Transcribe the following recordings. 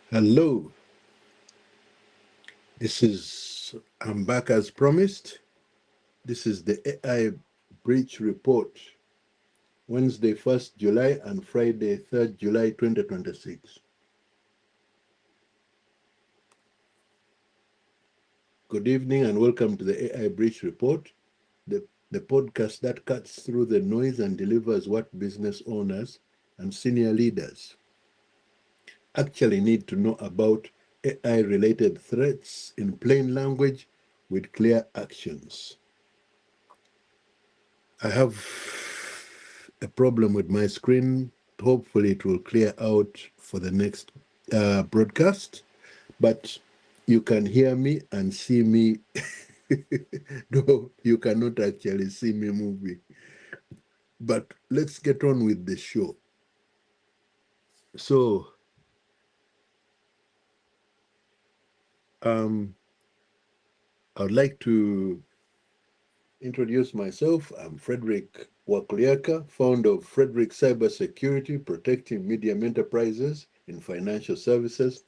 Hello, I'm back as promised. This is the AI Breach Report, Wednesday, 1st July and Friday, 3rd July 2026. Good evening and welcome to the AI Breach Report, the podcast that cuts through the noise and delivers what business owners and senior leaders actually need to know about AI-related threats in plain language with clear actions. I have a problem with my screen. Hopefully it will clear out for the next broadcast, but you can hear me and see me, though you cannot actually see me moving. But let's get on with the show. So, I would like to introduce myself. I'm Frederick Wakulyaka, founder of Frederick Cybersecurity, protecting medium enterprises in financial services,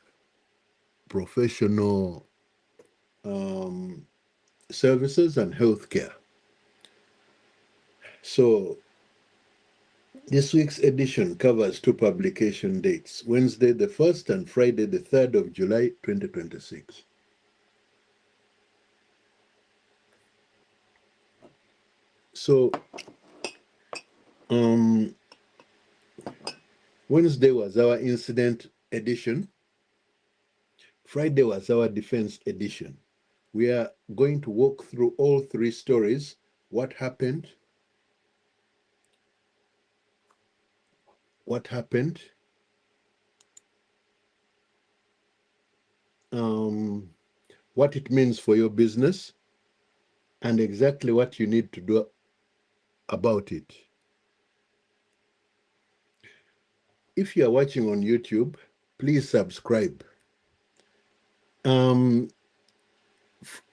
professional services, and healthcare. So this week's edition covers two publication dates, Wednesday the 1st and Friday the 3rd of July 2026. So Wednesday was our incident edition. Friday was our defense edition. We are going to walk through all three stories, what happened, what it means for your business, and exactly what you need to do about it. If you are watching on YouTube, please subscribe.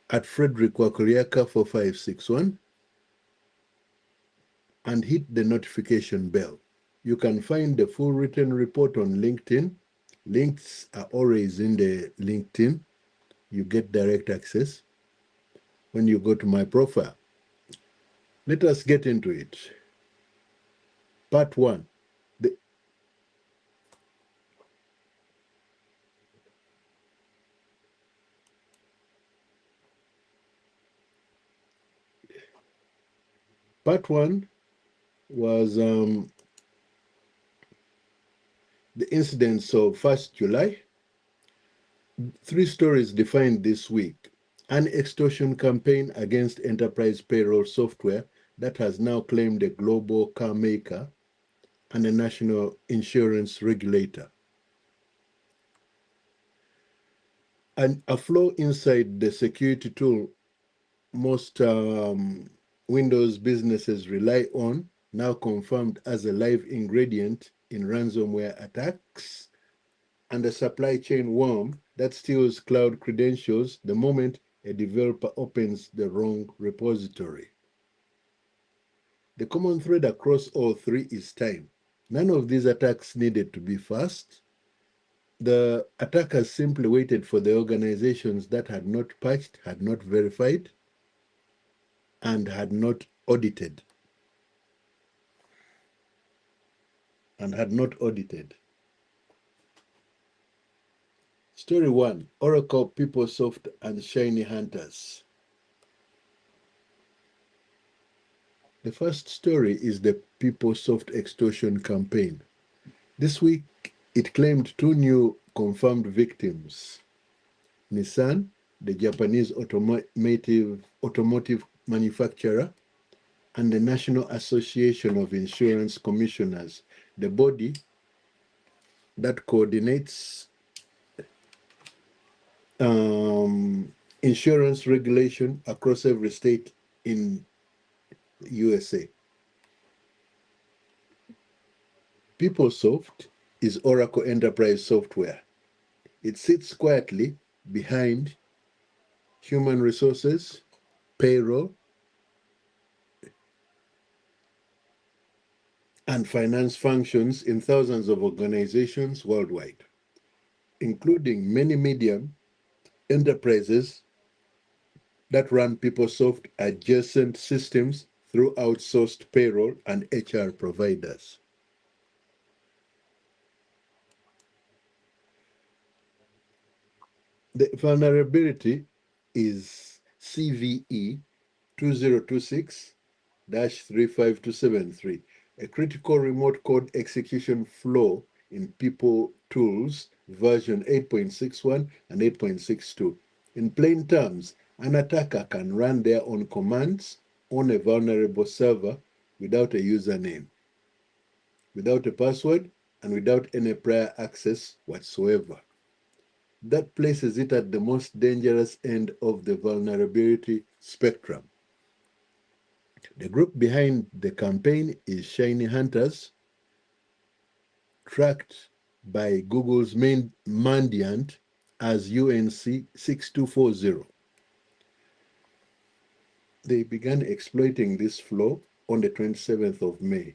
At Frederick Wakulyaka 4561 and hit the notification bell. You can find the full written report on LinkedIn. Links are always in the LinkedIn. You get direct access when you go to my profile. Let us get into it. Part 1. Part 1 was the incidents of 1st July. 3 stories defined this week. An extortion campaign against enterprise payroll software that has now claimed a global car maker and a national insurance regulator. And a flaw inside the security tool most Windows businesses rely on, now confirmed as a live ingredient in ransomware attacks, and a supply chain worm that steals cloud credentials the moment a developer opens the wrong repository. The common thread across all three is time. None of these attacks needed to be fast. The attackers simply waited for the organizations that had not patched, had not verified, and had not audited. Story 1, Oracle, PeopleSoft, and Shiny Hunters. The first story is the PeopleSoft extortion campaign. This week, it claimed 2 new confirmed victims. Nissan, the Japanese automotive manufacturer, and the National Association of Insurance Commissioners, the body that coordinates insurance regulation across every state in USA. PeopleSoft is Oracle Enterprise Software. It sits quietly behind human resources, payroll, and finance functions in thousands of organizations worldwide. including many medium enterprises that run PeopleSoft adjacent systems through outsourced payroll and HR providers. The vulnerability is CVE 2026-35273, a critical remote code execution flaw in People Tools version 8.61 and 8.62. In plain terms, an attacker can run their own commands on a vulnerable server without a username, without a password, and without any prior access whatsoever. That places it at the most dangerous end of the vulnerability spectrum. The group behind the campaign is Shiny Hunters, tracked by Google's main Mandiant as UNC 6240. They began exploiting this flaw on the 27th of May.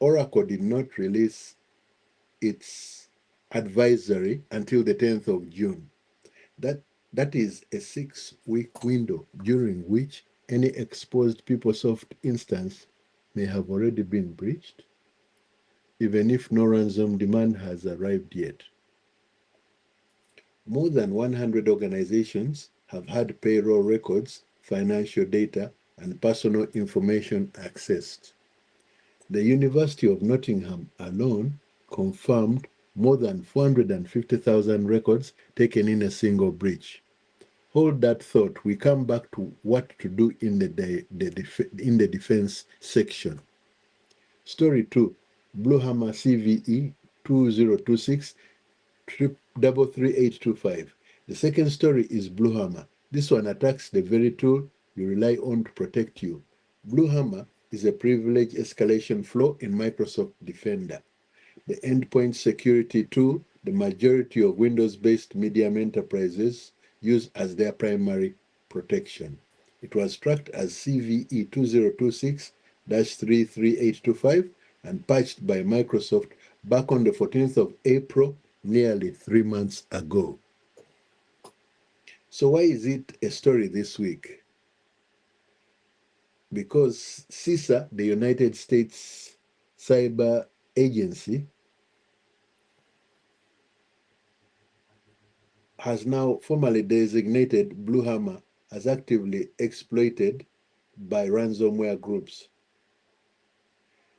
Oracle did not release its advisory until the 10th of June. That is a 6-week window during which any exposed PeopleSoft instance may have already been breached, even if no ransom demand has arrived yet. More than 100 organizations have had payroll records, financial data, and personal information accessed. The University of Nottingham alone confirmed more than 450,000 records taken in a single breach. Hold that thought. We come back to what to do in the defense section. Story 2, Bluehammer CVE 2026-33825. The second story is Bluehammer. This one attacks the very tool you rely on to protect you. Bluehammer is a privilege escalation flaw in Microsoft Defender, the endpoint security tool the majority of Windows-based medium enterprises use as their primary protection. It was tracked as CVE 2026-33825 and patched by Microsoft back on the 14th of April, nearly 3 months ago. So why is it a story this week? Because CISA, the United States Cyber Agency, has now formally designated Bluehammer as actively exploited by ransomware groups.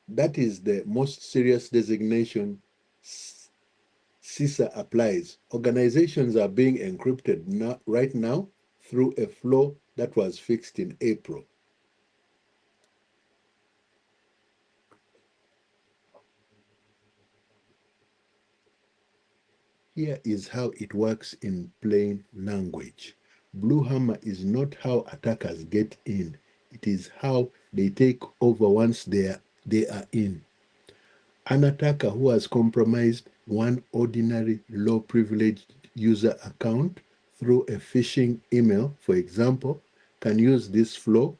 That is the most serious designation CISA applies. Organizations are being encrypted right now through a flaw that was fixed in April. Here is how it works in plain language. Bluehammer is not how attackers get in. It is how they take over once they are in. An attacker who has compromised one ordinary low-privileged user account through a phishing email, for example, can use this flaw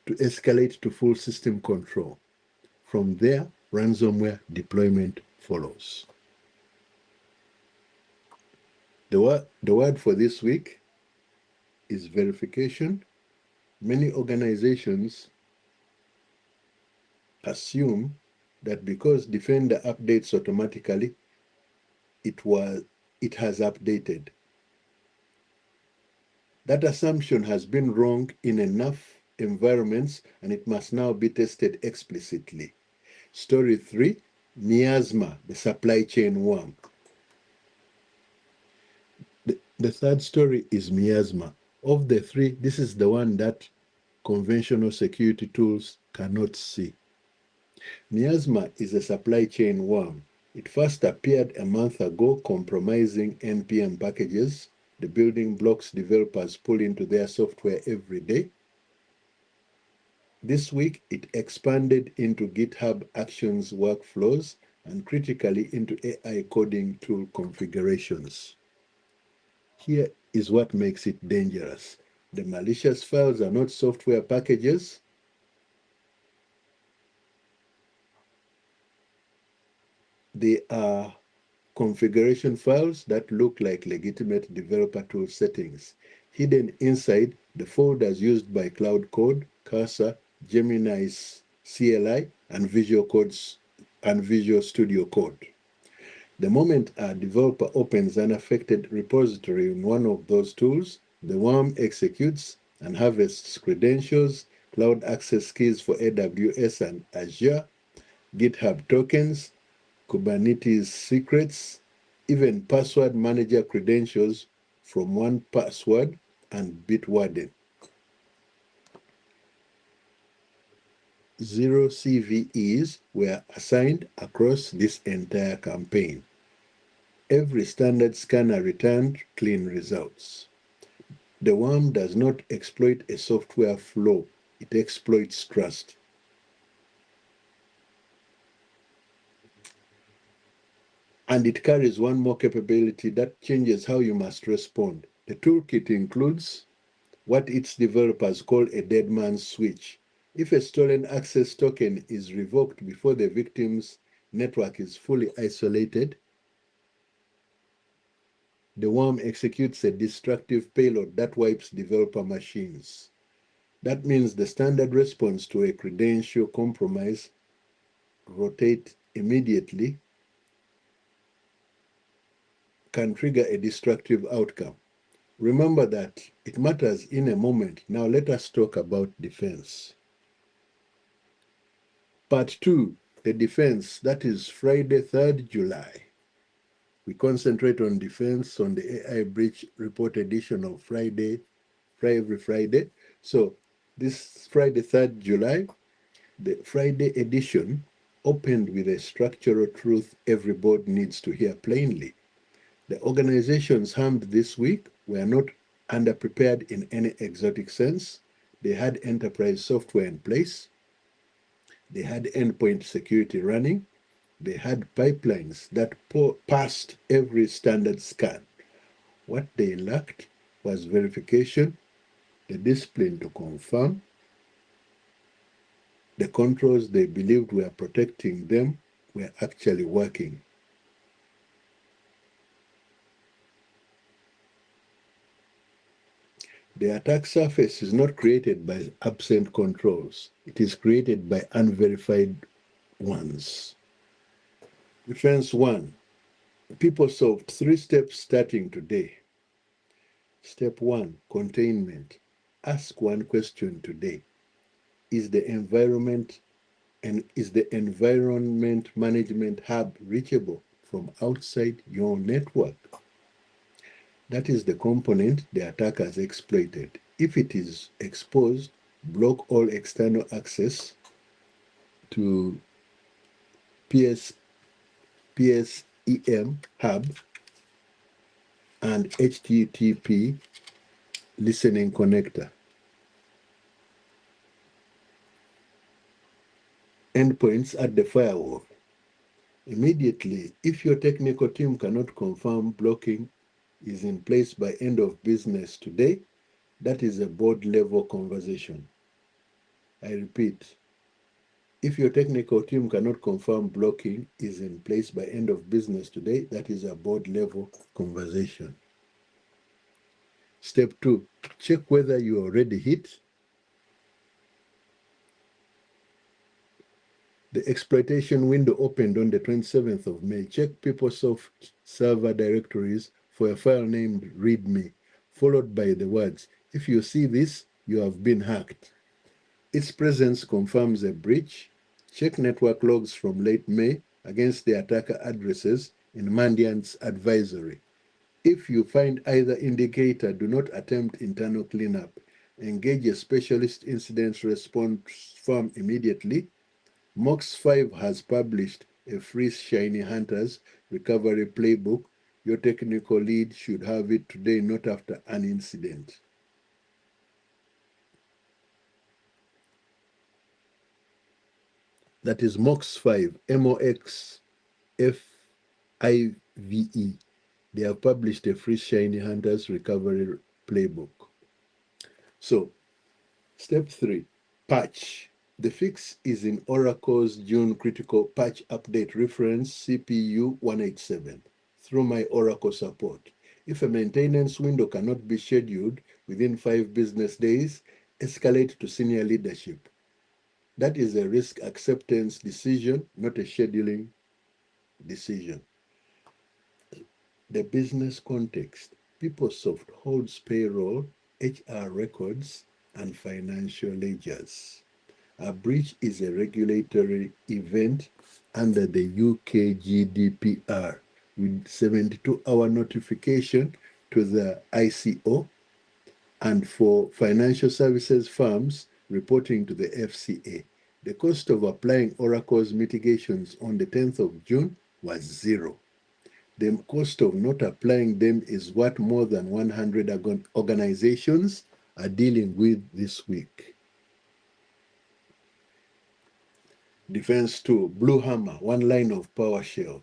to escalate to full system control. From there, ransomware deployment follows. The word for this week is verification. Many organizations assume that because Defender updates automatically, it has updated. That assumption has been wrong in enough environments, and it must now be tested explicitly. Story 3, Miasma, the supply chain worm. The third story is Miasma. Of the three, this is the one that conventional security tools cannot see. Miasma is a supply chain worm. It first appeared a month ago, compromising NPM packages, the building blocks developers pull into their software every day. This week, it expanded into GitHub Actions workflows and critically into AI coding tool configurations. Here is what makes it dangerous. The malicious files are not software packages. They are configuration files that look like legitimate developer tool settings, hidden inside the folders used by Cloud Code, Cursor, Gemini's CLI, and Visual Studio Code. The moment a developer opens an affected repository in one of those tools, the worm executes and harvests credentials, cloud access keys for AWS and Azure, GitHub tokens, Kubernetes secrets, even password manager credentials from 1Password and Bitwarden. 0 CVEs were assigned across this entire campaign. Every standard scanner returned clean results. The worm does not exploit a software flaw, it exploits trust. And it carries one more capability that changes how you must respond. The toolkit includes what its developers call a dead man's switch. If a stolen access token is revoked before the victim's network is fully isolated, the worm executes a destructive payload that wipes developer machines. That means the standard response to a credential compromise, rotate immediately, can trigger a destructive outcome. Remember that it matters in a moment. Now let us talk about defense. Part 2, the defense, that is Friday, 3rd July. We concentrate on defense on the AI breach report edition of every Friday. So this Friday, 3rd July, the Friday edition opened with a structural truth every board needs to hear plainly. The organizations harmed this week were not underprepared in any exotic sense. They had enterprise software in place. They had endpoint security running. They had pipelines that passed every standard scan. What they lacked was verification, the discipline to confirm, the controls they believed were protecting them were actually working. The attack surface is not created by absent controls. It is created by unverified ones. Defense 1. PeopleSoft 3 steps starting today. Step 1, containment. Ask one question today. Is the environment management hub reachable from outside your network? That is the component the attackers exploited. If it is exposed, block all external access to PSEM hub and HTTP listening connector. Endpoints at the firewall. Immediately, if your technical team cannot confirm blocking is in place by end of business today, that is a board level conversation. I repeat, if your technical team cannot confirm blocking is in place by end of business today, that is a board level conversation. Step 2, check whether you already hit. The exploitation window opened on the 27th of May. Check PeopleSoft server directories for a file named readme, followed by the words, if you see this, you have been hacked. Its presence confirms a breach. Check network logs from late May against the attacker addresses in Mandiant's advisory. If you find either indicator, do not attempt internal cleanup. Engage a specialist incident response firm immediately. MOX5 has published a free Shiny Hunters recovery playbook. Your technical lead should have it today, not after an incident. That is MOX5, MOXFIVE. They have published a free Shiny Hunters recovery playbook. So, step 3, patch. The fix is in Oracle's June critical patch update reference CPU 187. through my Oracle support. If a maintenance window cannot be scheduled within 5 business days, escalate to senior leadership. That is a risk acceptance decision, not a scheduling decision. The business context. PeopleSoft holds payroll, HR records, and financial ledgers. A breach is a regulatory event under the UK GDPR with 72-hour notification to the ICO, and for financial services firms reporting to the FCA. The cost of applying Oracle's mitigations on the 10th of June was zero. The cost of not applying them is what more than 100 organizations are dealing with this week. Defense 2, Blue Hammer, one line of PowerShell.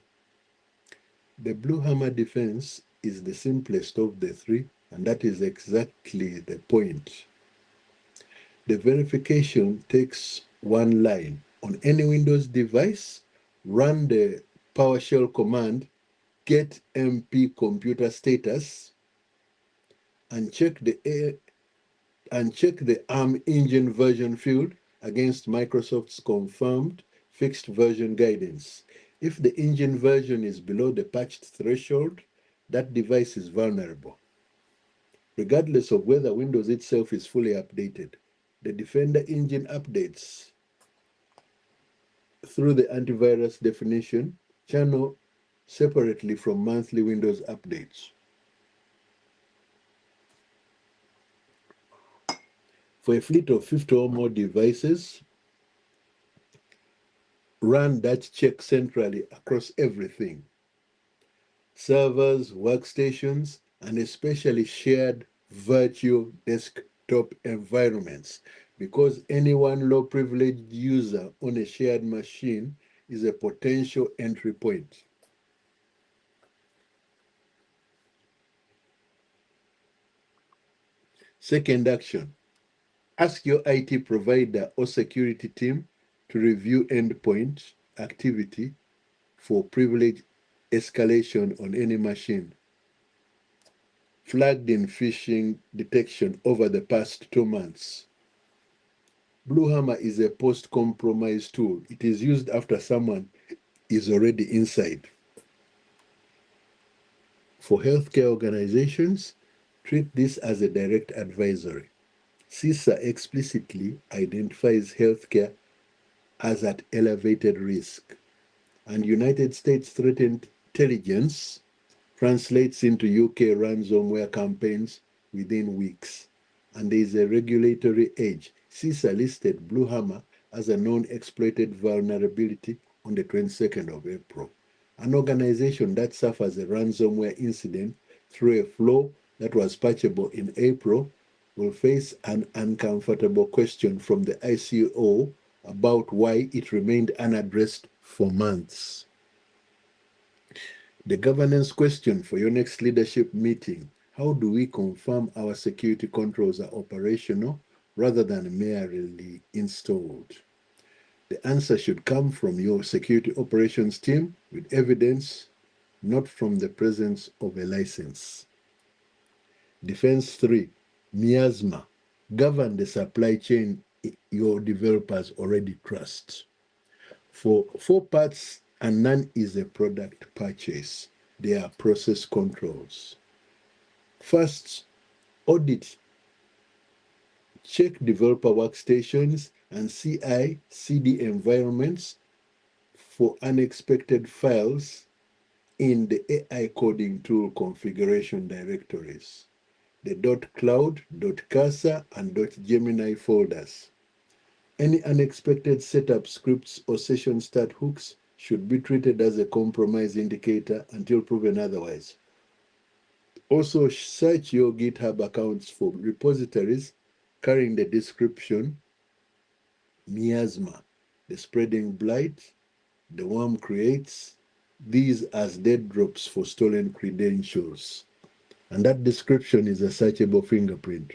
The Blue Hammer defense is the simplest of the three, and that is exactly the point. The verification takes one line. On any Windows device, run the PowerShell command get MP computer status and check the ARM engine version field against Microsoft's confirmed fixed version guidance. If the engine version is below the patched threshold, that device is vulnerable, regardless of whether Windows itself is fully updated. The Defender engine updates through the antivirus definition channel separately from monthly Windows updates. For a fleet of 50 or more devices, run that check centrally across everything: servers, workstations, and especially shared virtual desktop environments, because any one low-privileged user on a shared machine is a potential entry point. Second action, ask your IT provider or security team to review endpoint activity for privilege escalation on any machine flagged in phishing detection over the past 2 months. Blue Hammer is a post-compromise tool. It is used after someone is already inside. For healthcare organizations, treat this as a direct advisory. CISA explicitly identifies healthcare as at elevated risk, and United States Threat Intelligence translates into UK ransomware campaigns within weeks, and there is a regulatory edge. CISA listed Blue Hammer as a known exploited vulnerability on the 22nd of April. An organization that suffers a ransomware incident through a flaw that was patchable in April will face an uncomfortable question from the ICO about why it remained unaddressed for months. The governance question for your next leadership meeting: how do we confirm our security controls are operational rather than merely installed? The answer should come from your security operations team with evidence, not from the presence of a license. Defense 3, miasma. Govern the supply chain your developers already trust. For 4 parts and none is a product purchase, they are process controls. First, audit. Check developer workstations and CI/CD environments for unexpected files in the AI coding tool configuration directories, the .cloud, .cursor, and .gemini folders. Any unexpected setup scripts or session start hooks should be treated as a compromise indicator until proven otherwise. Also, search your GitHub accounts for repositories carrying the description miasma, the spreading blight, the worm creates, these as dead drops for stolen credentials. And that description is a searchable fingerprint.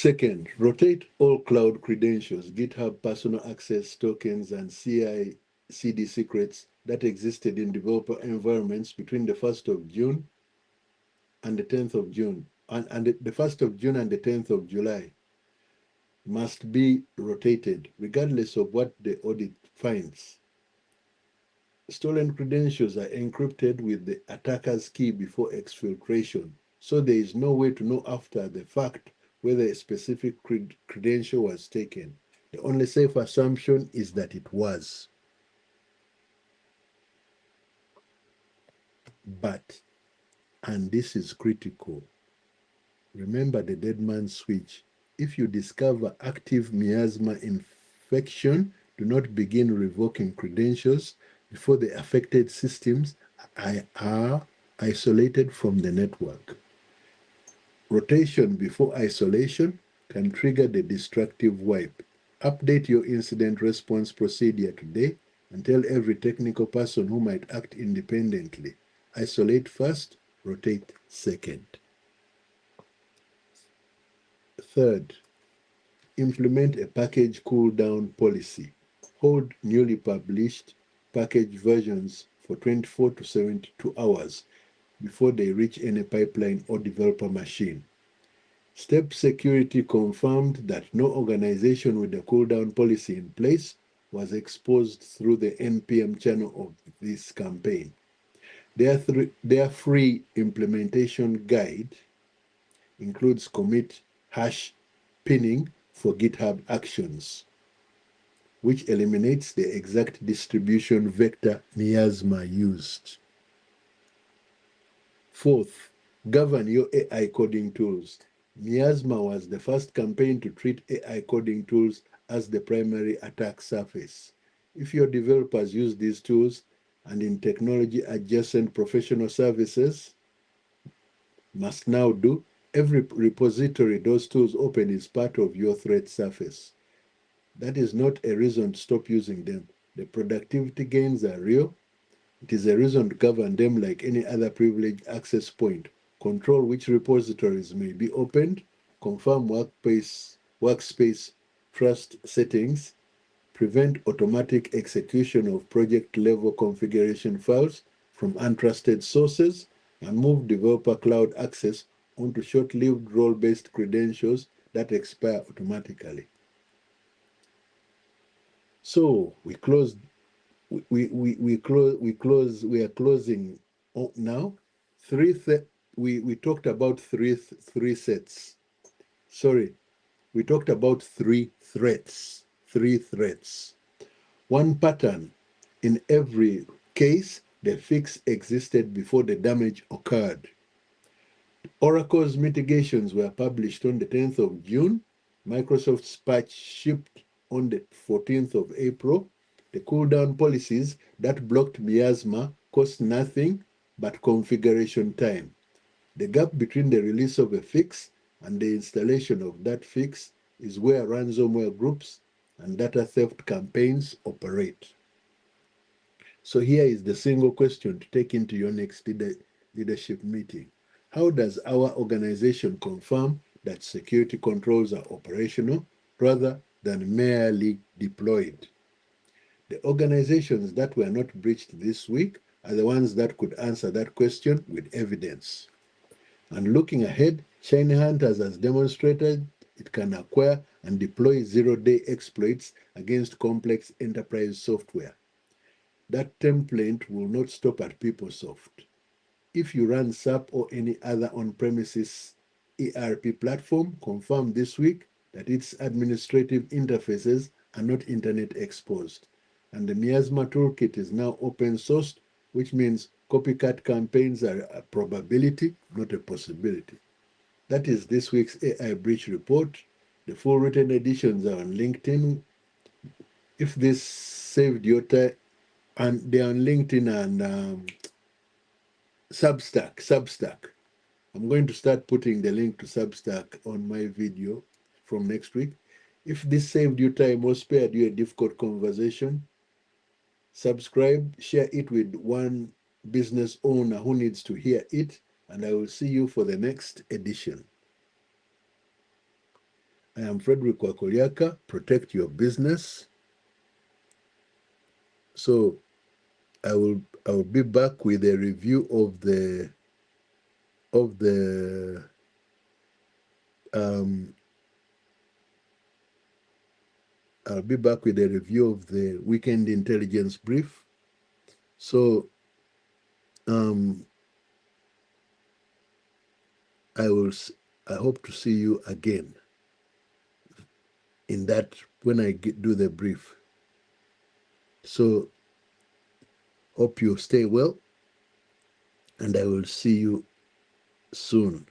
Second, rotate all cloud credentials, GitHub personal access tokens, and CI/CD secrets that existed in developer environments between the 1st of June and the 10th of June, and the 1st of June and the 10th of July must be rotated, regardless of what the audit finds. Stolen credentials are encrypted with the attacker's key before exfiltration, so there is no way to know after the fact whether a specific credential was taken. The only safe assumption is that it was. But, and this is critical, remember the dead man switch. If you discover active miasma infection, do not begin revoking credentials before the affected systems are isolated from the network. Rotation before isolation can trigger the destructive wipe. Update your incident response procedure today and tell every technical person who might act independently. Isolate first, rotate second. Third, implement a package cooldown policy. Hold newly published package versions for 24 to 72 hours before they reach any pipeline or developer machine. Step Security confirmed that no organization with a cooldown policy in place was exposed through the NPM channel of this campaign. Their free implementation guide includes commit hash pinning for GitHub Actions, which eliminates the exact distribution vector miasma used. Fourth, govern your AI coding tools. Miasma was the first campaign to treat AI coding tools as the primary attack surface. If your developers use these tools and in technology adjacent professional services must now do, every repository those tools open is part of your threat surface. That is not a reason to stop using them. The productivity gains are real. It is a reason to govern them like any other privileged access point. Control which repositories may be opened, confirm workspace trust settings, prevent automatic execution of project-level configuration files from untrusted sources, and move developer cloud access onto short-lived role-based credentials that expire automatically. So we are closing now. We talked about three sets. Sorry, we talked about three threats. One pattern: in every case, the fix existed before the damage occurred. Oracle's mitigations were published on the 10th of June. Microsoft's patch shipped on the 14th of April. The cooldown policies that blocked miasma cost nothing but configuration time. The gap between the release of a fix and the installation of that fix is where ransomware groups and data theft campaigns operate. So here is the single question to take into your next leadership meeting. How does our organization confirm that security controls are operational rather than merely deployed? The organizations that were not breached this week are the ones that could answer that question with evidence. And looking ahead, Shiny Hunters has demonstrated it can acquire and deploy zero-day exploits against complex enterprise software. That template will not stop at PeopleSoft. If you run SAP or any other on-premises ERP platform, confirm this week that its administrative interfaces are not internet exposed. And the Miasma toolkit is now open sourced, which means copycat campaigns are a probability, not a possibility. That is this week's AI Breach Report. The full written editions are on LinkedIn. If this saved your time, and they're on LinkedIn and Substack. I'm going to start putting the link to Substack on my video from next week. If this saved you time or spared you a difficult conversation, subscribe, share it with one business owner who needs to hear it, and I will see you for the next edition. I am Frederick Wakulyaka. Protect your business. So I will be back with a review of the I'll be back with a review of the weekend intelligence brief. So I hope to see you again in that when I do the brief. So hope you stay well, and I will see you soon.